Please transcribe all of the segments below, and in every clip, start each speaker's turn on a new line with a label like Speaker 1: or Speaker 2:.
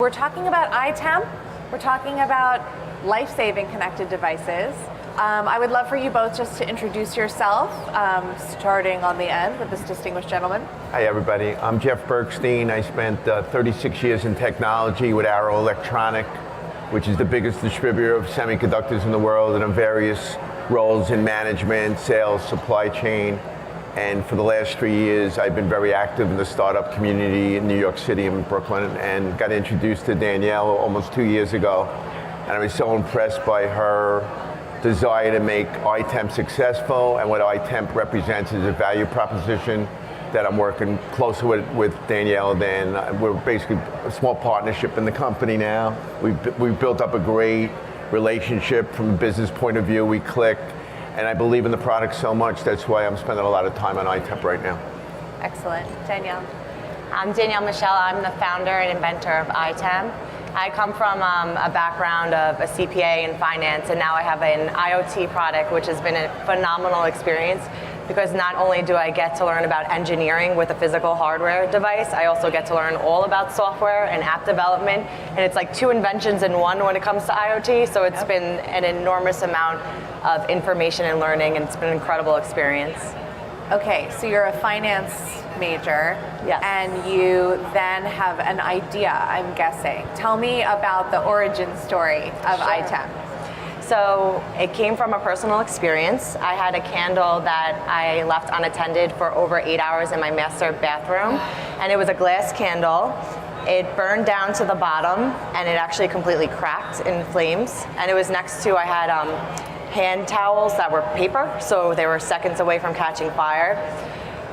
Speaker 1: We're talking about EyeTemp. We're talking about life-saving connected devices. I would love for you both just to introduce yourself, starting on the end with this distinguished gentleman.
Speaker 2: Hi everybody, I'm Jeff Bergstein. I spent 36 years in technology with Arrow Electronic, which is the biggest distributor of semiconductors in the world, and in various roles in management, sales, supply chain. And for the last 3 years, I've been very active in the startup community in New York City and Brooklyn, and got introduced to Danielle almost 2 years ago. And I was so impressed by her desire to make EyeTemp successful, and what EyeTemp represents is a value proposition that I'm working closely with Danielle and Dan. We're basically a small partnership in the company now. We've built up a great relationship from a business point of view. We click. And I believe in the product so much, that's why I'm spending a lot of time on EyeTemp right now.
Speaker 1: Excellent. Danielle.
Speaker 3: I'm Danielle Michel. I'm the founder and inventor of EyeTemp. I come from a background of a CPA in finance, and now I have an IoT product, which has been a phenomenal experience, because not only do I get to learn about engineering with a physical hardware device, I also get to learn all about software and app development, and it's like two inventions in one when it comes to IoT, so it's been an enormous amount of information and learning, and it's been an incredible experience.
Speaker 1: Okay, so you're a finance major,
Speaker 3: yes,
Speaker 1: and you then have an idea, I'm guessing. Tell me about the origin story of EyeTemp.
Speaker 3: So it came from a personal experience. I had a candle that I left unattended for over 8 hours in my master bathroom, and it was a glass candle. It burned down to the bottom, and it actually completely cracked in flames. And it was next to, I had hand towels that were paper, so they were seconds away from catching fire.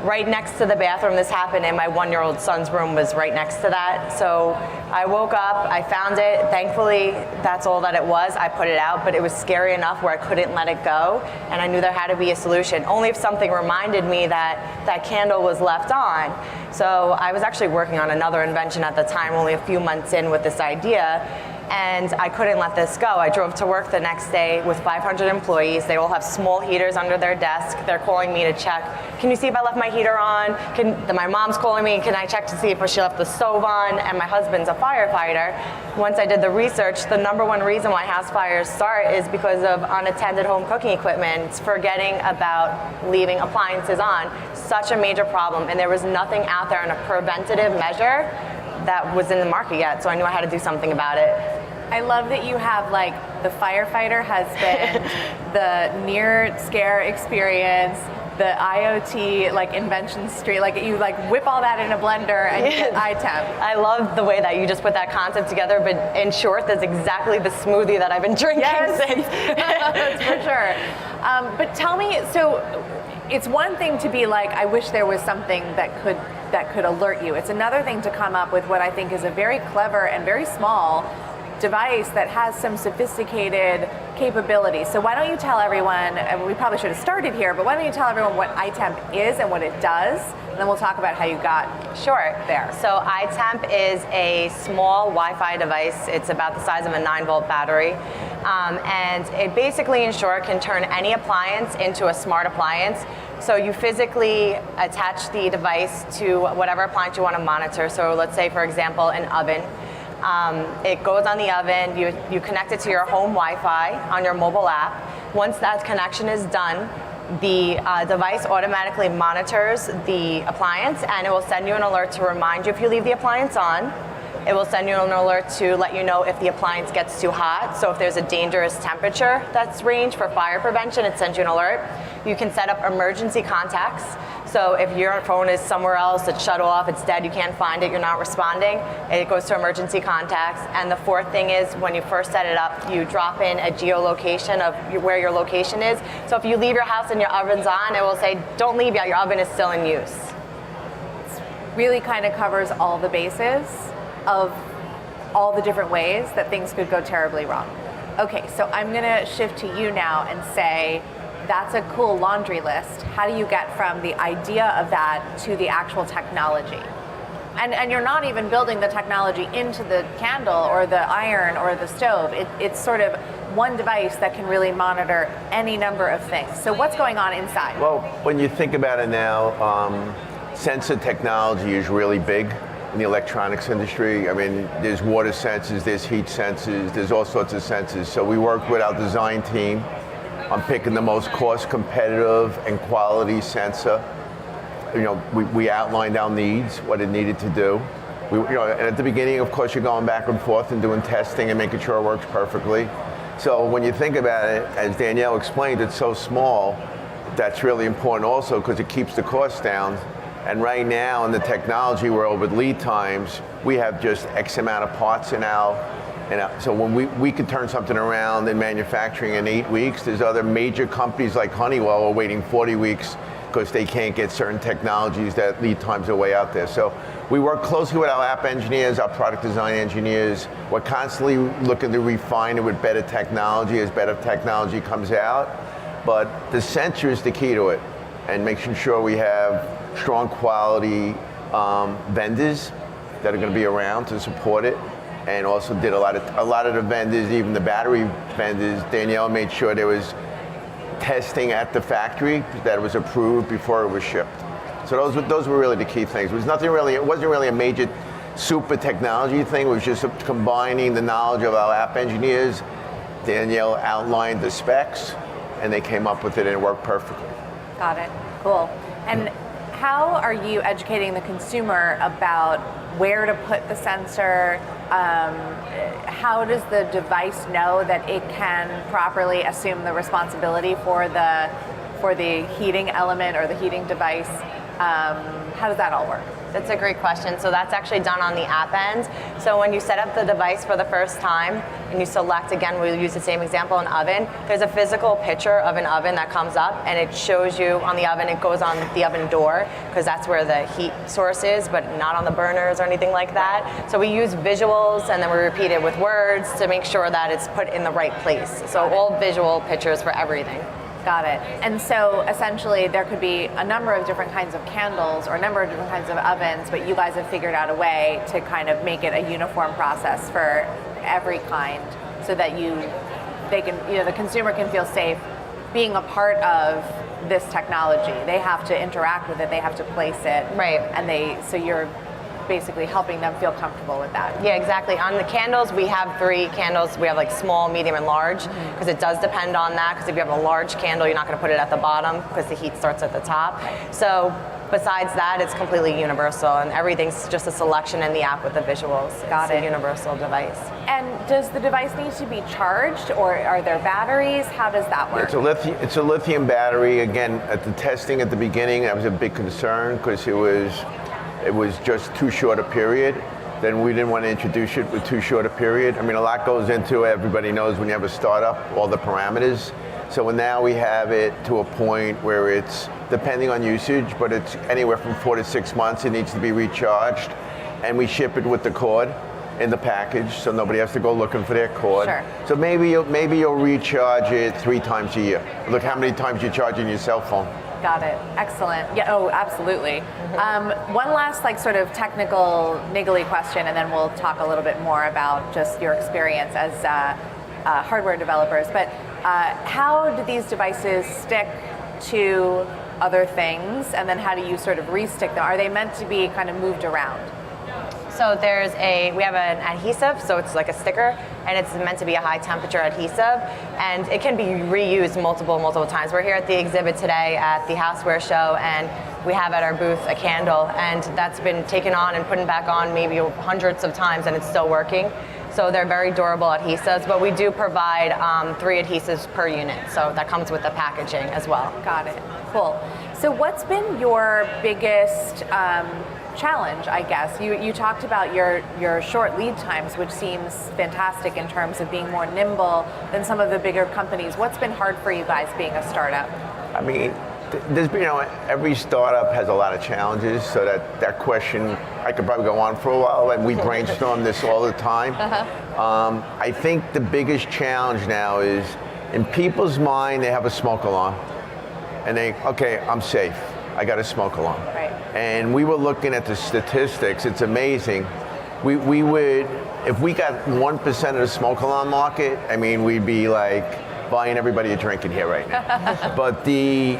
Speaker 3: Right next to the bathroom this happened, and my 1-year-old son's room was right next to that. So I woke up, I found it. Thankfully, that's all that it was. I put it out, but it was scary enough where I couldn't let it go, and I knew there had to be a solution, only if something reminded me that that candle was left on. So I was actually working on another invention at the time, only a few months in with this idea, and I couldn't let this go. I drove to work the next day with 500 employees. They all have small heaters under their desk. They're calling me to check, can you see if I left my heater on? My mom's calling me, can I check to see if she left the stove on? And my husband's a firefighter. Once I did the research, the #1 reason why house fires start is because of unattended home cooking equipment. It's forgetting about leaving appliances on. Such a major problem, and there was nothing out there in a preventative measure that was in the market yet, so I knew I had to do something about it.
Speaker 1: I love that you have, like, the firefighter husband, the near scare experience, the IoT, like, invention street, like, you, like, whip all that in a blender and you get EyeTemp.
Speaker 3: I love the way that you just put that concept together, but in short, that's exactly the smoothie that I've been drinking since.
Speaker 1: That's for sure. But tell me, so it's one thing to be like, I wish there was something that could alert you. It's another thing to come up with what I think is a very clever and very small device that has some sophisticated capabilities. So why don't you tell everyone, and we probably should have started here, but why don't you tell everyone what EyeTemp is and what it does, and then we'll talk about how you got there.
Speaker 3: So EyeTemp is a small Wi-Fi device. It's about the size of a 9-volt battery. And it basically, in short, can turn any appliance into a smart appliance. So you physically attach the device to whatever appliance you want to monitor. So let's say, for example, an oven. It goes on the oven, you connect it to your home Wi-Fi on your mobile app. Once that connection is done, the device automatically monitors the appliance, and it will send you an alert to remind you if you leave the appliance on. It will send you an alert to let you know if the appliance gets too hot. So if there's a dangerous temperature that's ranged for fire prevention, it sends you an alert. You can set up emergency contacts. So if your phone is somewhere else, it's shut off, it's dead, you can't find it, you're not responding, it goes to emergency contacts. And the fourth thing is, when you first set it up, you drop in a geolocation of where your location is. So if you leave your house and your oven's on, it will say, don't leave yet, your oven is still in use.
Speaker 1: It really kind of covers all the bases of all the different ways that things could go terribly wrong. Okay, so I'm gonna shift to you now and say, that's a cool laundry list. How do you get from the idea of that to the actual technology? And you're not even building the technology into the candle or the iron or the stove. It's sort of one device that can really monitor any number of things. So what's going on inside?
Speaker 2: Well, when you think about it now, sensor technology is really big. in the electronics industry. I mean, there's water sensors, there's heat sensors, there's all sorts of sensors. So we worked with our design team on picking the most cost competitive and quality sensor. You know, we outlined our needs, what it needed to do. And at the beginning, of course, you're going back and forth and doing testing and making sure it works perfectly. So when you think about it, as Danielle explained, it's so small. That's really important also because it keeps the cost down. And right now in the technology world with lead times, we have just X amount of parts in our so when we could turn something around in manufacturing in 8 weeks, there's other major companies like Honeywell are waiting 40 weeks because they can't get certain technologies that lead times are way out there. So we work closely with our app engineers, our product design engineers. We're constantly looking to refine it with better technology as better technology comes out. But the sensor is the key to it, and making sure we have strong quality vendors that are going to be around to support it. And also did a lot of the vendors, even the battery vendors, Danielle made sure there was testing at the factory that it was approved before it was shipped. So those were really the key things. It wasn't really a major super technology thing. It was just combining the knowledge of our app engineers. Danielle outlined the specs, and they came up with it, and it worked perfectly.
Speaker 1: Got it. Cool. And how are you educating the consumer about where to put the sensor? How does the device know that it can properly assume the responsibility for the heating element or the heating device? How does that all work?
Speaker 3: That's a great question. So that's actually done on the app end. So when you set up the device for the first time and you select, again, we'll use the same example, an oven, there's a physical picture of an oven that comes up and it shows you on the oven, it goes on the oven door because that's where the heat source is, but not on the burners or anything like that. So we use visuals and then we repeat it with words to make sure that it's put in the right place. So all visual pictures for everything.
Speaker 1: Got it. And so essentially there could be a number of different kinds of candles or a number of different kinds of ovens, but you guys have figured out a way to kind of make it a uniform process for every kind so that the consumer can feel safe being a part of this technology. They have to interact with it, they have to place it.
Speaker 3: Right.
Speaker 1: And so you're basically helping them feel comfortable with that.
Speaker 3: Yeah, exactly. On the candles, we have 3 candles. We have like small, medium, and large, because it does depend on that, because if you have a large candle, you're not going to put it at the bottom because the heat starts at the top. So besides that, it's completely universal, and everything's just a selection in the app with the visuals. It's a universal device.
Speaker 1: And does the device need to be charged, or are there batteries? How does that work?
Speaker 2: It's a lithium battery. Again, at the testing at the beginning, that was a big concern because it was just too short a period. Then we didn't want to introduce it with too short a period. I mean, a lot goes into it. Everybody knows when you have a startup, all the parameters. So now we have it to a point where it's, depending on usage, but it's anywhere from 4 to 6 months. It needs to be recharged. And we ship it with the cord in the package, so nobody has to go looking for their cord.
Speaker 1: Sure.
Speaker 2: So maybe you'll recharge it 3 times a year. Look how many times you're charging your cell phone.
Speaker 1: Got it. Excellent. Yeah. Oh, absolutely. One last sort of technical niggly question, and then we'll talk a little bit more about just your experience as hardware developers. But how do these devices stick to other things, and then how do you sort of re-stick them? Are they meant to be kind of moved around?
Speaker 3: So we have an adhesive, so it's like a sticker, and it's meant to be a high temperature adhesive, and it can be reused multiple times. We're here at the exhibit today at the Houseware Show, and we have at our booth a candle, and that's been taken on and put back on maybe hundreds of times, and it's still working. So they're very durable adhesives, but we do provide 3 adhesives per unit, so that comes with the packaging as well.
Speaker 1: Got it. Cool. So what's been your biggest challenge, I guess? You talked about your short lead times, which seems fantastic in terms of being more nimble than some of the bigger companies. What's been hard for you guys being a startup?
Speaker 2: I mean, every startup has a lot of challenges, so that question, I could probably go on for a while, and we brainstorm this all the time. I think the biggest challenge now is, in people's mind, they have a smoke alarm, and okay, I'm safe. I got a smoke alarm.
Speaker 1: Right.
Speaker 2: And we were looking at the statistics. It's amazing. We would, if we got 1% of the smoke alarm market, I mean, we'd be like buying everybody a drink in here right now. But the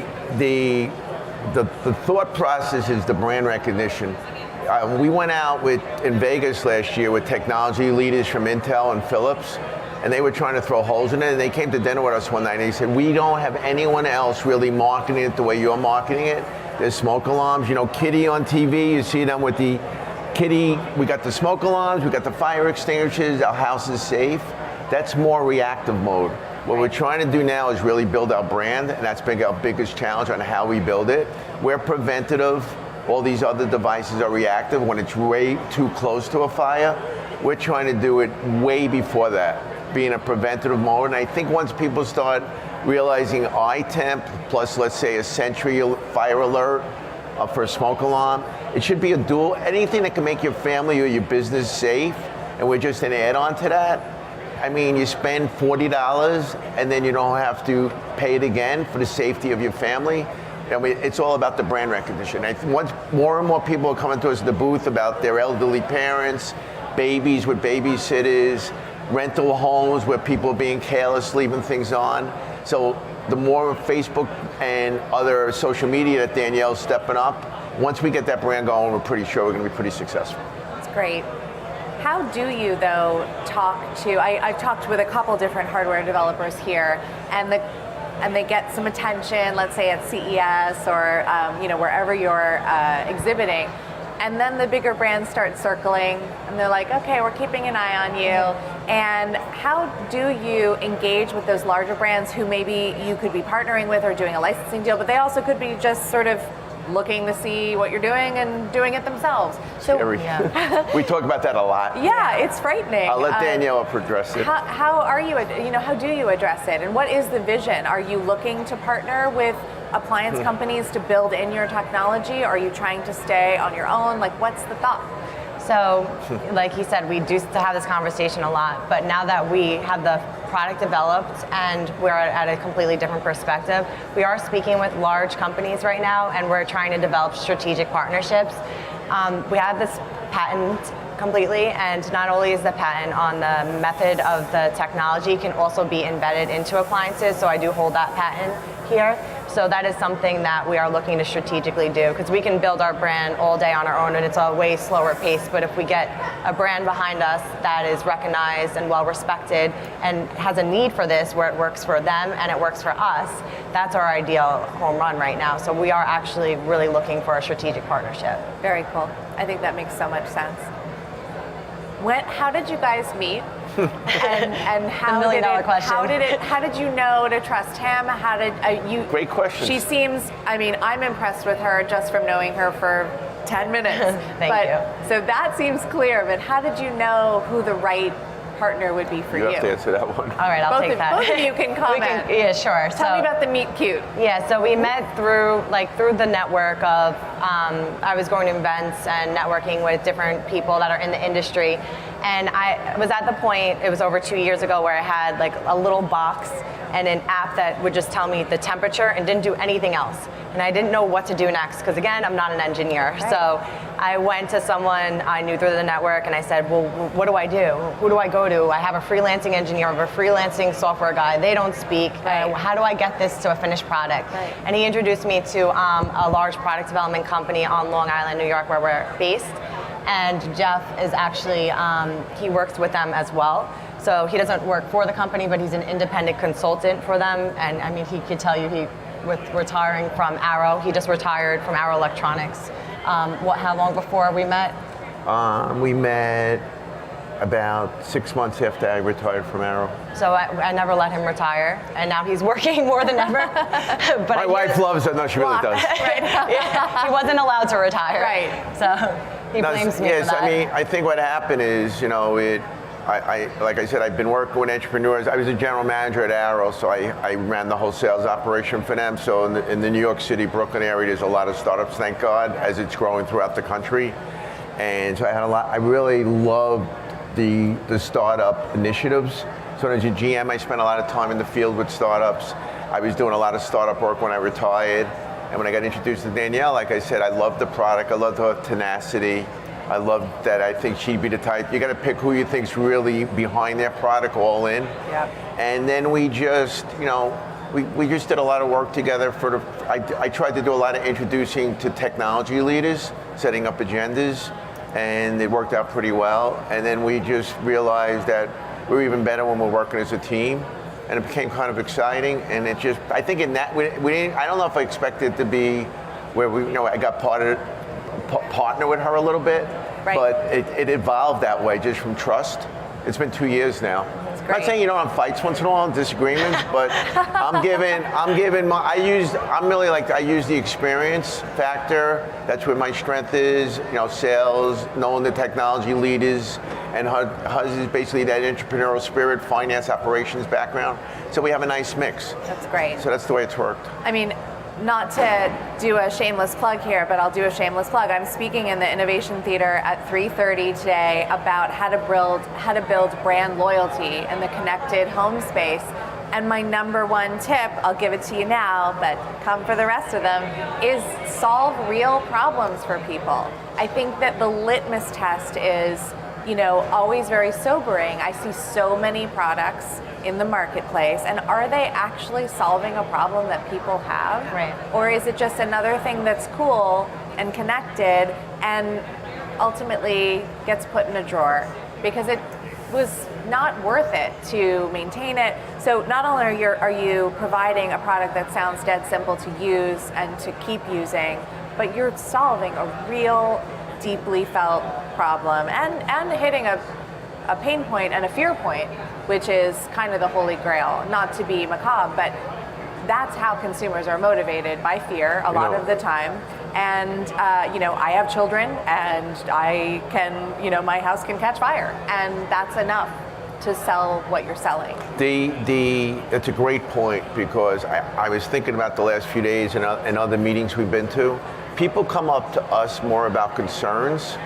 Speaker 2: thought process is the brand recognition We went out in Vegas last year with technology leaders from Intel and Philips, and they were trying to throw holes in it, and they came to dinner with us one night, and they said, we don't have anyone else really marketing it the way you're marketing it. There's smoke alarms, Kitty on TV, you see them with the Kitty, we got the smoke alarms, we got the fire extinguishers, our house is safe. That's more reactive mode. What we're trying to do now is really build our brand, and that's been our biggest challenge on how we build it. We're preventative. All these other devices are reactive when it's way too close to a fire. We're trying to do it way before that, being a preventative mode. And I think once people start realizing EyeTemp plus, let's say, a Sentry fire alert for a smoke alarm, it should be a dual, anything that can make your family or your business safe, and we're just an add-on to that. I mean, you spend $40 and then you don't have to pay it again for the safety of your family. I mean, it's all about the brand recognition. Once more and more people are coming to us at the booth about their elderly parents, babies with babysitters, rental homes where people are being careless, leaving things on. So the more Facebook and other social media that Danielle's stepping up, once we get that brand going, we're pretty sure we're going to be pretty successful.
Speaker 1: That's great. How do you, though, talk to, I've talked with a couple different hardware developers here, and they get some attention, let's say at CES or wherever you're exhibiting, and then the bigger brands start circling, and they're like, okay, we're keeping an eye on you. And how do you engage with those larger brands who maybe you could be partnering with or doing a licensing deal, but they also could be just sort of looking to see what you're doing and doing it themselves? So
Speaker 2: we talk about that a lot.
Speaker 1: Yeah, it's frightening.
Speaker 2: I'll let Danielle address it.
Speaker 1: How are you, how do you address it? And what is the vision? Are you looking to partner with appliance companies to build in your technology? Or are you trying to stay on your own? Like, what's the thought?
Speaker 3: So, like he said, we do have this conversation a lot, but now that we have the product developed and we're at a completely different perspective, we are speaking with large companies right now, and we're trying to develop strategic partnerships. We have this patent completely, and not only is the patent on the method of the technology can also be embedded into appliances, so I do hold that patent here. So that is something that we are looking to strategically do, because we can build our brand all day on our own, and it's a way slower pace. But if we get a brand behind us that is recognized and well respected and has a need for this, where it works for them and it works for us, that's our ideal home run right now. So we are actually really looking for a strategic partnership.
Speaker 1: Very cool. I think that makes so much sense. How did you guys meet? and how did you know to trust him? How did you?
Speaker 2: Great question.
Speaker 1: She seems, I'm impressed with her just from knowing her for 10 minutes.
Speaker 3: Thank you.
Speaker 1: So that seems clear, but how did you know who the right partner would be for you?
Speaker 2: You have to answer that one.
Speaker 3: All right, I'll take that.
Speaker 1: Both of you can comment.
Speaker 3: Yeah, sure.
Speaker 1: Tell me about the meet cute.
Speaker 3: Yeah, so we met through the network of, I was going to events and networking with different people that are in the industry. And I was at the point, it was over 2 years ago, where I had like a little box and an app that would just tell me the temperature and didn't do anything else. And I didn't know what to do next, because again, I'm not an engineer. Right. So I went to someone I knew through the network, and I said, well, what do I do? Who do I go to? I have a freelancing engineer, I have a freelancing software guy. They don't speak.
Speaker 1: Right.
Speaker 3: How do I get this to a finished product?
Speaker 1: Right.
Speaker 3: And he introduced me to a large product development company on Long Island, New York, where we're based. And Jeff is actually, he works with them as well. So he doesn't work for the company, but he's an independent consultant for them. And he could tell you, with retiring from Arrow, he just retired from Arrow Electronics. How long before we met?
Speaker 2: We met about 6 months after I retired from Arrow.
Speaker 3: So I never let him retire, and now he's working more than ever. But
Speaker 2: my wife loves it. No, she really does.
Speaker 3: Right. Yeah, he wasn't allowed to retire.
Speaker 1: Right.
Speaker 3: So he blames me for that.
Speaker 2: I think what happened is, like I said, I've been working with entrepreneurs. I was a general manager at Arrow, so I ran the whole sales operation for them. So in the New York City, Brooklyn area, there's a lot of startups, thank God, as it's growing throughout the country. And so I really loved the startup initiatives. So as a GM, I spent a lot of time in the field with startups. I was doing a lot of startup work when I retired. And when I got introduced to Danielle, like I said, I loved the product. I loved her tenacity. I loved that. I think she'd be the type, you got to pick who you think's really behind their product, all in.
Speaker 1: Yep.
Speaker 2: And then we just, we just did a lot of work together I tried to do a lot of introducing to technology leaders, setting up agendas, and it worked out pretty well. And then we just realized that we're even better when we're working as a team, and it became kind of exciting. And it just, I think in that, we didn't, I don't know if I expected it to be where I got partner with her a little bit,
Speaker 1: right.
Speaker 2: But it evolved that way just from trust. It's been 2 years now. I'm not saying you don't have fights once in a while, disagreements, but I use the experience factor. That's where my strength is, sales, knowing the technology leaders, and hers is basically that entrepreneurial spirit, finance, operations background. So we have a nice mix.
Speaker 1: That's great.
Speaker 2: So that's the way it's worked.
Speaker 1: I mean, not to do a shameless plug here, but I'll do a shameless plug. I'm speaking in the Innovation Theater at 3:30 today about how to build brand loyalty in the connected home space. And my number one tip, I'll give it to you now, but come for the rest of them, is solve real problems for people. I think that the litmus test is, always very sobering. I see so many products in the marketplace, and are they actually solving a problem that people have?
Speaker 3: Right.
Speaker 1: Or is it just another thing that's cool and connected and ultimately gets put in a drawer because it was not worth it to maintain it? So not only are you providing a product that sounds dead simple to use and to keep using, but you're solving a real deeply felt problem and hitting a pain point and a fear point, which is kind of the holy grail. Not to be macabre, but that's how consumers are motivated, by fear a lot of the time. And I have children, and I can, my house can catch fire, and that's enough to sell what you're selling.
Speaker 2: It's a great point, because I was thinking about the last few days and other meetings we've been to. People come up to us more about concerns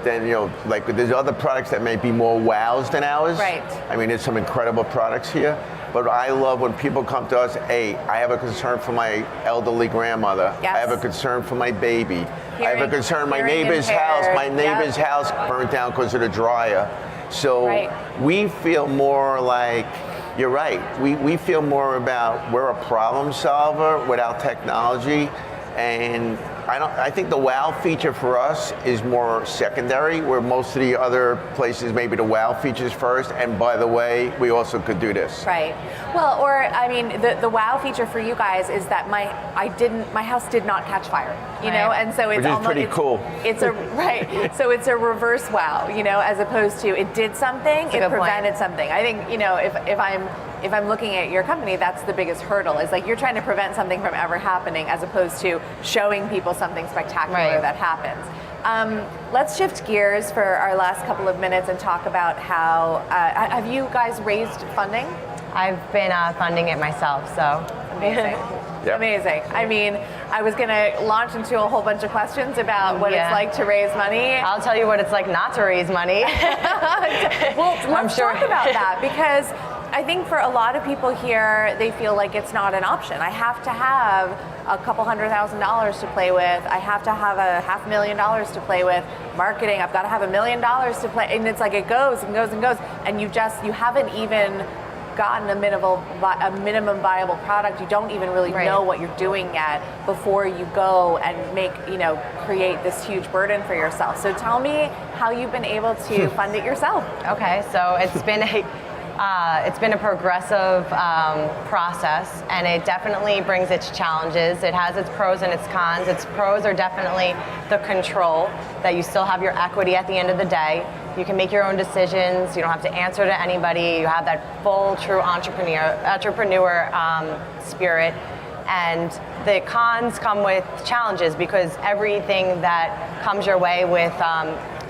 Speaker 2: than, like there's other products that may be more wows than ours.
Speaker 1: Right.
Speaker 2: I mean, there's some incredible products here, but I love when people come to us, hey, I have a concern for my elderly grandmother.
Speaker 1: Yes.
Speaker 2: I have a concern for my baby. I have a concern, my
Speaker 1: hearing
Speaker 2: neighbor's
Speaker 1: impaired.
Speaker 2: house burnt down because of the dryer. So
Speaker 1: Right.
Speaker 2: we feel more like, you're right, we feel more about we're a problem solver without technology. And I think the wow feature for us is more secondary, where most of the other places maybe the wow features first. And by the way, we also could do this.
Speaker 1: Right. Well, or I mean, the wow feature for you guys is that my house did not catch fire. And so it's
Speaker 2: which is pretty cool.
Speaker 1: It's a right. So it's a reverse wow. As opposed to it did something, it prevented something. I think if I'm looking at your company, that's the biggest hurdle, is like you're trying to prevent something from ever happening, as opposed to showing people something spectacular that happens. Let's shift gears for our last couple of minutes and talk about how, have you guys raised funding?
Speaker 3: I've been funding it myself, so.
Speaker 1: Amazing.
Speaker 2: Yep.
Speaker 1: Amazing. I mean, I was going to launch into a whole bunch of questions about what it's like to raise money.
Speaker 3: I'll tell you what it's like not to raise money.
Speaker 1: Well, let's talk about that, because I think for a lot of people here, they feel like it's not an option. I have to have a couple $100,000 to play with. I have to have a $500,000 to play with. Marketing, I've got to have $1 million to play. And it's like it goes and goes and goes. And you haven't even gotten a minimum viable product. You don't even really know what you're doing yet before you go and create this huge burden for yourself. So tell me how you've been able to fund it yourself.
Speaker 3: Okay, so it's been a progressive process, and it definitely brings its challenges. It has its pros and its cons. Its pros are definitely the control, that you still have your equity at the end of the day. You can make your own decisions. You don't have to answer to anybody. You have that full, true entrepreneur spirit. And the cons come with challenges, because everything that comes your way with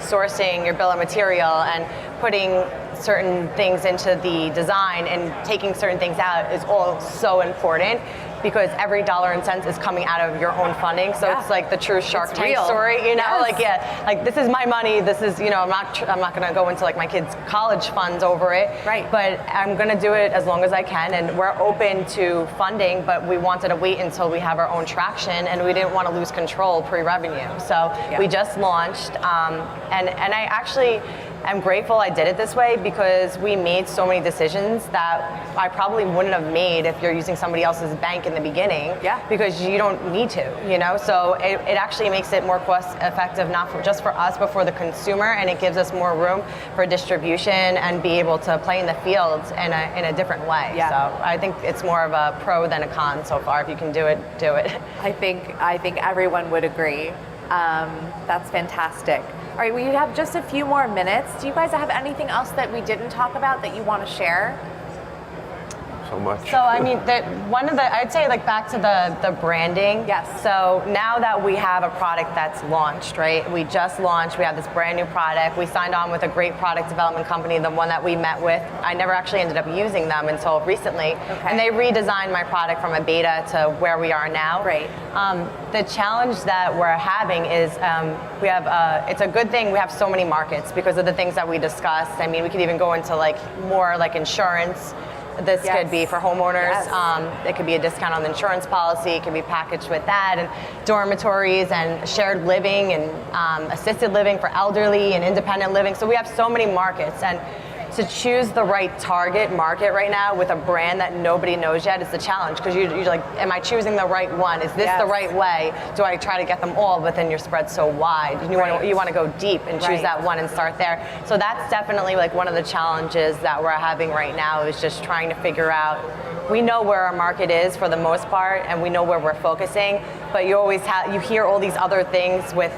Speaker 3: sourcing your bill of material and putting certain things into the design and taking certain things out is all so important, because every dollar and cents is coming out of your own funding. So it's like the true Shark Tank story, like this is my money. This is, I'm not going to go into like my kids' college funds over it. Right. But I'm going to do it as long as I can, and we're open to funding, but we wanted to wait until we have our own traction, and we didn't want to lose control pre-revenue. So we just launched, and I actually am grateful I did it this way because we made so many decisions that I probably wouldn't have made if you're using somebody else's bank in the beginning.
Speaker 1: Yeah.
Speaker 3: Because you don't need to, So it actually makes it more cost effective, not just for us, but for the consumer, and it gives us more room for distribution and be able to play in the field in a different way.
Speaker 1: Yeah.
Speaker 3: So I think it's more of a pro than a con so far. If you can do it, do it.
Speaker 1: I think everyone would agree. That's fantastic. All right, we have just a few more minutes. Do you guys have anything else that we didn't talk about that you want to share?
Speaker 2: So much.
Speaker 3: So I mean, I'd say like back to the branding.
Speaker 1: Yes.
Speaker 3: So now that we have a product that's launched, right? We just launched. We have this brand new product. We signed on with a great product development company, the one that we met with. I never actually ended up using them until recently.
Speaker 1: Okay.
Speaker 3: And they redesigned my product from a beta to where we are now.
Speaker 1: Great.
Speaker 3: The challenge that we're having is we have. It's a good thing we have so many markets because of the things that we discussed. I mean, we could even go into like more like insurance. This
Speaker 1: Yes.
Speaker 3: could be for homeowners.
Speaker 1: Yes.
Speaker 3: It could be a discount on the insurance policy. It could be packaged with that, and dormitories and shared living and assisted living for elderly and independent living. So we have so many markets, and to choose the right target market right now with a brand that nobody knows yet is the challenge, because you're like, am I choosing the right one? Is this
Speaker 1: Yes.
Speaker 3: the right way? Do I try to get them all, but then you're spread so wide? You want to go deep and choose
Speaker 1: Right.
Speaker 3: that one and start there. So that's definitely like one of the challenges that we're having right now, is just trying to figure out. We know where our market is for the most part, and we know where we're focusing, but you always you hear all these other things with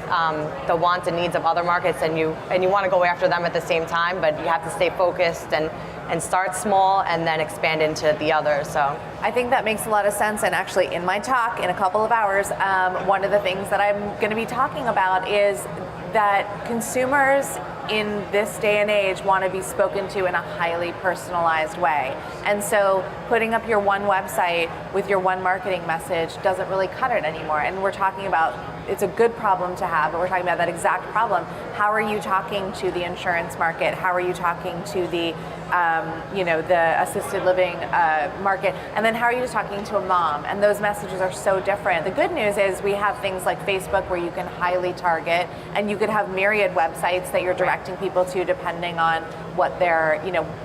Speaker 3: the wants and needs of other markets, and you want to go after them at the same time, but you have to stay focused and start small and then expand into the others. So
Speaker 1: I think that makes a lot of sense, and actually in my talk in a couple of hours, one of the things that I'm going to be talking about is that consumers in this day and age want to be spoken to in a highly personalized way. And so putting up your one website with your one marketing message doesn't really cut it anymore. And we're talking about, it's a good problem to have, but we're talking about that exact problem. How are you talking to the insurance market? How are you talking to the the assisted living market? And then how are you talking to a mom? And those messages are so different. The good news is we have things like Facebook where you can highly target, and you could have myriad websites that you're directing people to depending on what they're,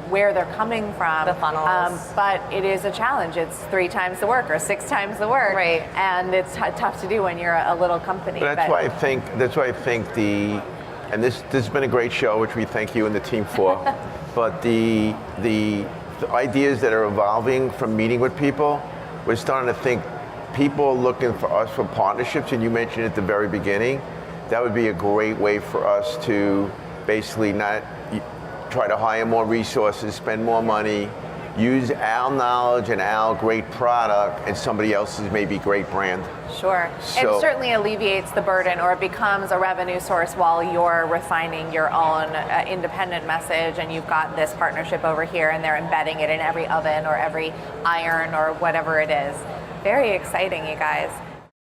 Speaker 1: where they're coming from.
Speaker 3: The funnels.
Speaker 1: But it is a challenge. It's 3 times the work or 6 times the work.
Speaker 3: Right.
Speaker 1: And it's tough to do when you're a little company.
Speaker 2: But that's why I think and this has been a great show, which we thank you and the team for. But the ideas that are evolving from meeting with people, we're starting to think people are looking for us for partnerships, and you mentioned at the very beginning, that would be a great way for us to basically not try to hire more resources, spend more money, use our knowledge and our great product and somebody else's maybe great brand.
Speaker 1: Sure.
Speaker 2: So,
Speaker 1: it certainly alleviates the burden, or it becomes a revenue source while you're refining your own independent message, and you've got this partnership over here and they're embedding it in every oven or every iron or whatever it is. Very exciting, you guys.